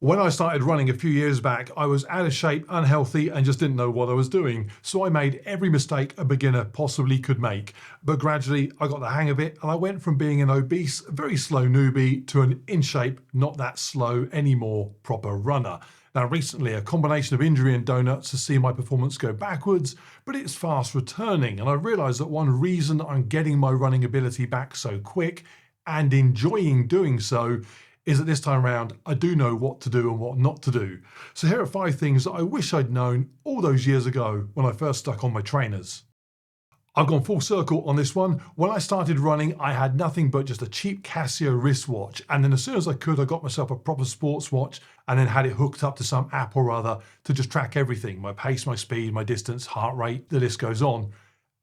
When I started running a few years back, I was out of shape, unhealthy, and just didn't know what I was doing. So I made every mistake a beginner possibly could make. But gradually I got the hang of it and I went from being an obese, very slow newbie to an in shape, not that slow anymore, proper runner. Now recently a combination of injury and donuts has seen my performance go backwards, but it's fast returning, and I realised that one reason I'm getting my running ability back so quick and enjoying doing so is that this time around I do know what to do and what not to do. So here are 5 things that I wish I'd known all those years ago when I first stuck on my trainers. I've gone full circle on this one. When I started running, I had nothing but just a cheap Casio wristwatch, and then as soon as I could, I got myself a proper sports watch and then had it hooked up to some app or other to just track everything: my pace, my speed, my distance, heart rate, the list goes on.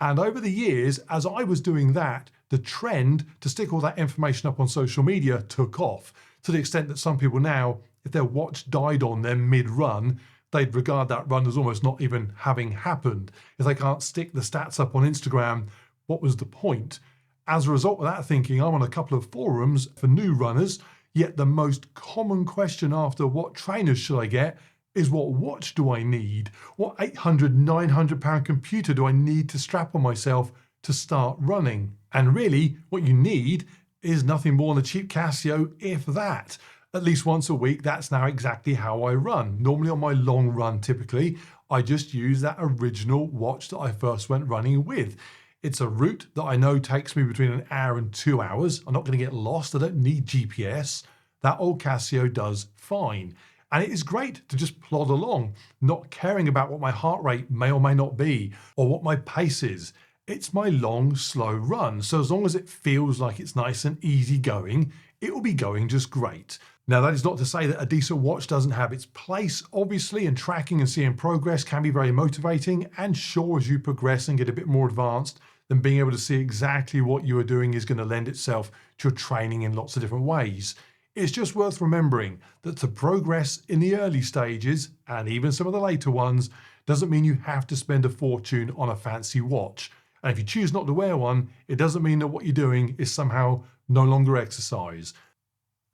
And over the years, as I was doing that, the trend to stick all that information up on social media took off, to the extent that some people now, if their watch died on them mid-run, they'd regard that run as almost not even having happened. If they can't stick the stats up on Instagram, what was the point? As a result of that thinking, I'm on a couple of forums for new runners, yet the most common question after what trainers should I get is what watch do I need? What 800, 900 pound computer do I need to strap on myself to start running? And really what you need is nothing more than a cheap Casio, if that. At least once a week, that's now exactly how I run. Normally on my long run, typically, I just use that original watch that I first went running with. It's a route that I know takes me between an hour and 2 hours. I'm not going to get lost. I don't need GPS. That old Casio does fine. And it is great to just plod along, not caring about what my heart rate may or may not be, or what my pace is. It's my long, slow run. So as long as it feels like it's nice and easy going, it will be going just great. Now, that is not to say that a decent watch doesn't have its place, obviously, and tracking and seeing progress can be very motivating, and sure, as you progress and get a bit more advanced, then being able to see exactly what you are doing is going to lend itself to your training in lots of different ways. It's just worth remembering that to progress in the early stages, and even some of the later ones, doesn't mean you have to spend a fortune on a fancy watch. And if you choose not to wear one, it doesn't mean that what you're doing is somehow no longer exercise.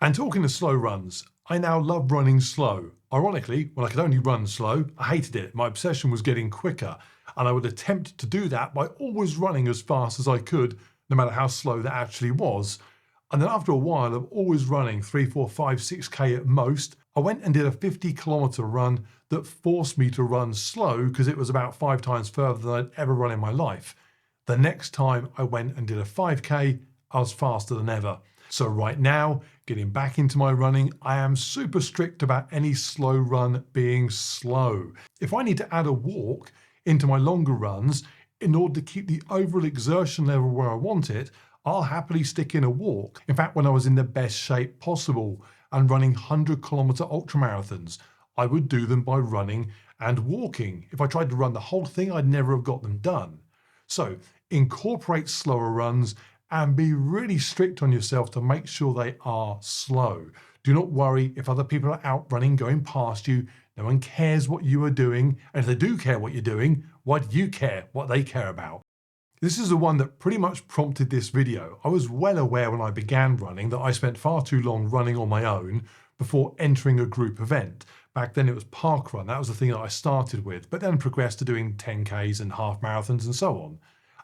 And talking of slow runs, I now love running slow. Ironically, when I could only run slow, I hated it. My obsession was getting quicker, and I would attempt to do that by always running as fast as I could, no matter how slow that actually was. And then after a while of always running 3, 4, 5, 6K at most, I went and did a 50-kilometer run that forced me to run slow because it was about 5 times further than I'd ever run in my life. The next time I went and did a 5K, I was faster than ever. So right now, getting back into my running, I am super strict about any slow run being slow. If I need to add a walk into my longer runs in order to keep the overall exertion level where I want it, I'll happily stick in a walk. In fact, when I was in the best shape possible and running 100-kilometer ultramarathons, I would do them by running and walking. If I tried to run the whole thing, I'd never have got them done. So incorporate slower runs and be really strict on yourself to make sure they are slow. Do not worry if other people are out running, going past you. No one cares what you are doing. And if they do care what you're doing, why do you care what they care about? This is the one that pretty much prompted this video. I was well aware when I began running that I spent far too long running on my own before entering a group event. Back then it was parkrun. That was the thing that I started with, but then progressed to doing 10Ks and half marathons and so on.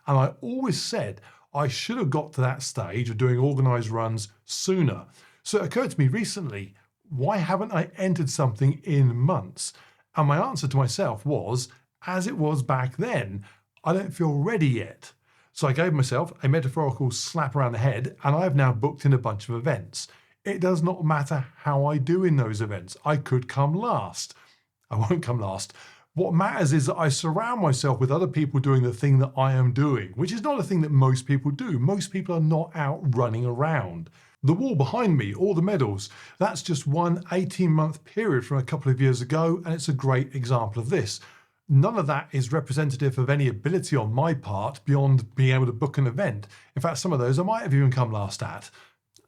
And I always said I should have got to that stage of doing organized runs sooner. So it occurred to me recently, why haven't I entered something in months? And my answer to myself was, as it was back then, I don't feel ready yet. So I gave myself a metaphorical slap around the head, and I've now booked in a bunch of events. It does not matter how I do in those events. I could come last. I won't come last. What matters is that I surround myself with other people doing the thing that I am doing, which is not a thing that most people do. Most people are not out running around. The wall behind me, all the medals, that's just one 18-month period from a couple of years ago, and it's a great example of this. None of that is representative of any ability on my part beyond being able to book an event. In fact, some of those I might have even come last at.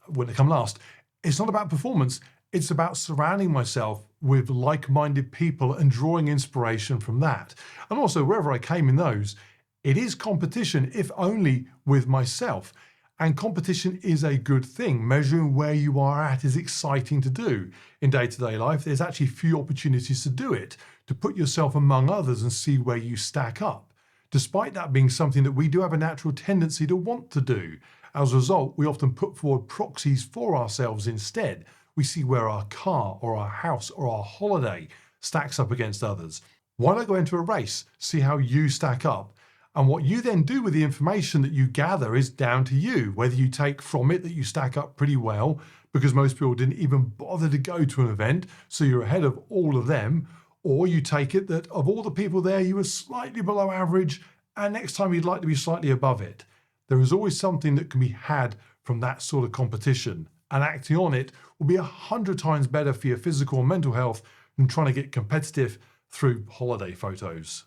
Wouldn't have come last. It's not about performance. It's about surrounding myself with like-minded people and drawing inspiration from that. And also, wherever I came in those, it is competition, if only with myself. And competition is a good thing. Measuring where you are at is exciting to do. In day-to-day life, there's actually few opportunities to do it, to put yourself among others and see where you stack up. Despite that being something that we do have a natural tendency to want to do. As a result, we often put forward proxies for ourselves instead. We see where our car or our house or our holiday stacks up against others. Why not go into a race, see how you stack up? And what you then do with the information that you gather is down to you, whether you take from it that you stack up pretty well, because most people didn't even bother to go to an event, so you're ahead of all of them, or you take it that of all the people there, you were slightly below average, and next time you'd like to be slightly above it. There is always something that can be had from that sort of competition, and acting on it will be 100 times better for your physical and mental health than trying to get competitive through holiday photos.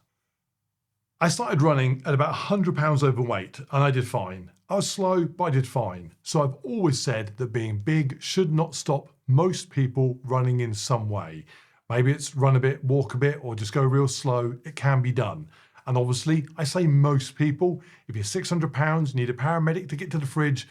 I started running at about 100 pounds overweight and I did fine. I was slow, but I did fine. So I've always said that being big should not stop most people running in some way. Maybe it's run a bit, walk a bit, or just go real slow. It can be done. And obviously, I say most people. If you're 600 pounds, need a paramedic to get to the fridge.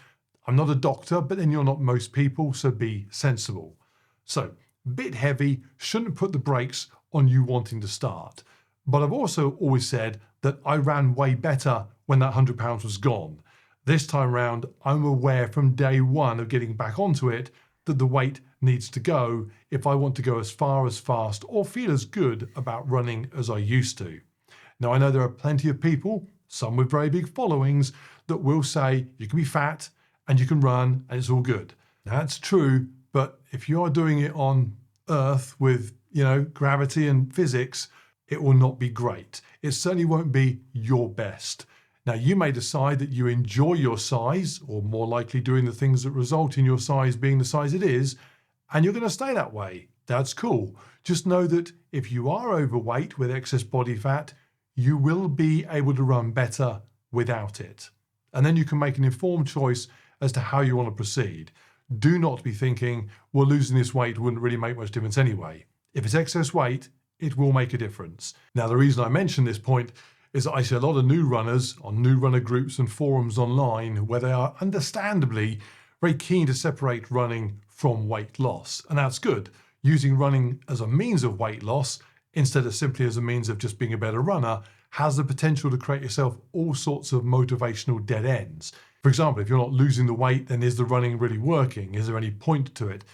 I'm not a doctor, but then you're not most people, so be sensible. So, bit heavy, shouldn't put the brakes on you wanting to start. But I've also always said that I ran way better when that 100 pounds was gone. This time round, I'm aware from day one of getting back onto it that the weight needs to go if I want to go as far as fast or feel as good about running as I used to. Now, I know there are plenty of people, some with very big followings, that will say you can be fat and you can run and it's all good. That's true, but if you are doing it on Earth with, gravity and physics, it will not be great. It certainly won't be your best. Now, you may decide that you enjoy your size, or more likely doing the things that result in your size being the size it is, and you're going to stay that way. That's cool. Just know that if you are overweight with excess body fat, you will be able to run better without it. And then you can make an informed choice as to how you want to proceed. Do not be thinking, well, losing this weight wouldn't really make much difference anyway. If it's excess weight, it will make a difference. Now, the reason I mention this point is that I see a lot of new runners on new runner groups and forums online where they are understandably very keen to separate running from weight loss. And that's good. Using running as a means of weight loss instead of simply as a means of just being a better runner has the potential to create yourself all sorts of motivational dead ends. For example, if you're not losing the weight, then is the running really working? Is there any point to it?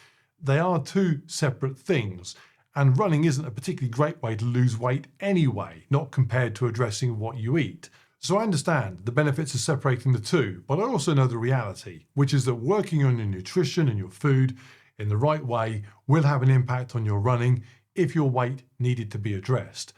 They are two separate things. And running isn't a particularly great way to lose weight anyway, not compared to addressing what you eat. So I understand the benefits of separating the two, but I also know the reality, which is that working on your nutrition and your food in the right way will have an impact on your running if your weight needed to be addressed.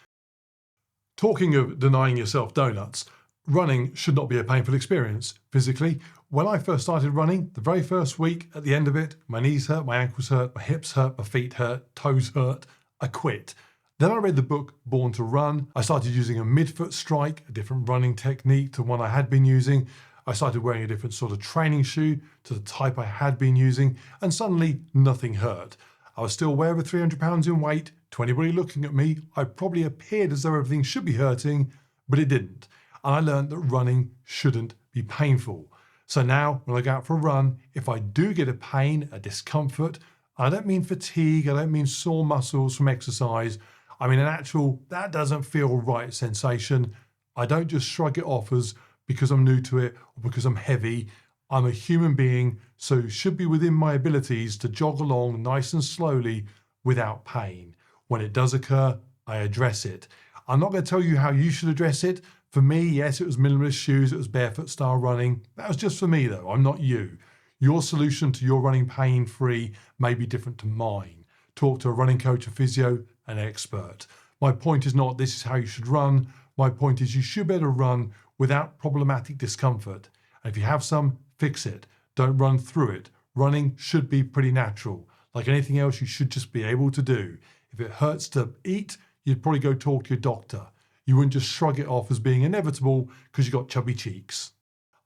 Talking of denying yourself donuts, running should not be a painful experience physically. When I first started running, the very first week, at the end of it, my knees hurt, my ankles hurt, my hips hurt, my feet hurt, toes hurt. I quit. Then I read the book Born to Run. I started using a midfoot strike, a different running technique to one I had been using. I started wearing a different sort of training shoe to the type I had been using, and suddenly nothing hurt. I was still way over 300 pounds in weight. To anybody looking at me, I probably appeared as though everything should be hurting, but it didn't. And I learned that running shouldn't be painful. So now, when I go out for a run, if I do get a pain, a discomfort, I don't mean fatigue, I don't mean sore muscles from exercise, I mean an actual, that doesn't feel right sensation, I don't just shrug it off as because I'm new to it or because I'm heavy. I'm a human being, so should be within my abilities to jog along nice and slowly without pain. When it does occur, I address it. I'm not going to tell you how you should address it. For me, yes, it was minimalist shoes, it was barefoot style running. That was just for me though, I'm not you. Your solution to your running pain-free may be different to mine. Talk to a running coach, a physio, an expert. My point is not this is how you should run. My point is you should be able to run without problematic discomfort. And if you have some, fix it. Don't run through it. Running should be pretty natural. Like anything else, you should just be able to do. If it hurts to eat, you'd probably go talk to your doctor. You wouldn't just shrug it off as being inevitable because you got chubby cheeks.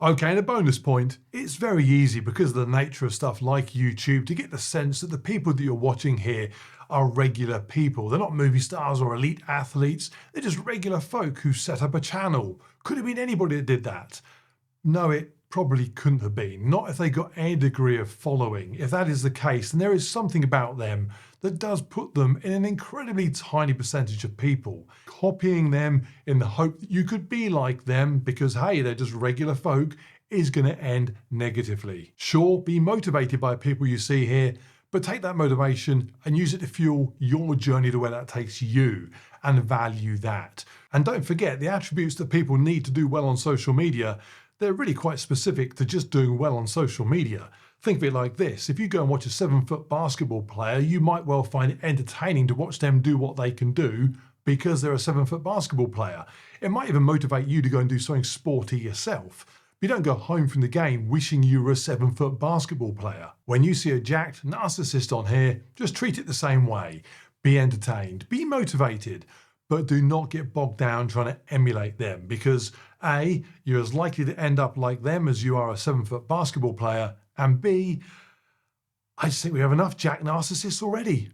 Okay, and a bonus point, it's very easy because of the nature of stuff like YouTube to get the sense that the people that you're watching here are regular people. They're not movie stars or elite athletes. They're just regular folk who set up a channel. Could have been anybody that did that. No, it probably couldn't have been, not if they got any degree of following. If that is the case, then there is something about them that does put them in an incredibly tiny percentage of people. Copying them in the hope that you could be like them because, hey, they're just regular folk, is going to end negatively. Sure, be motivated by people you see here, but take that motivation and use it to fuel your journey to where that takes you, and value that. And don't forget, the attributes that people need to do well on social media, they're really quite specific to just doing well on social media. Think of it like this: if you go and watch a 7-foot basketball player, you might well find it entertaining to watch them do what they can do because they're a 7-foot basketball player. It might even motivate you to go and do something sporty yourself. You don't go home from the game wishing you were a 7-foot basketball player. When you see a jacked narcissist on here, just treat it the same way. Be entertained, be motivated, but do not get bogged down trying to emulate them, because A, you're as likely to end up like them as you are a 7-foot basketball player, and B, I just think we have enough jacked narcissists already.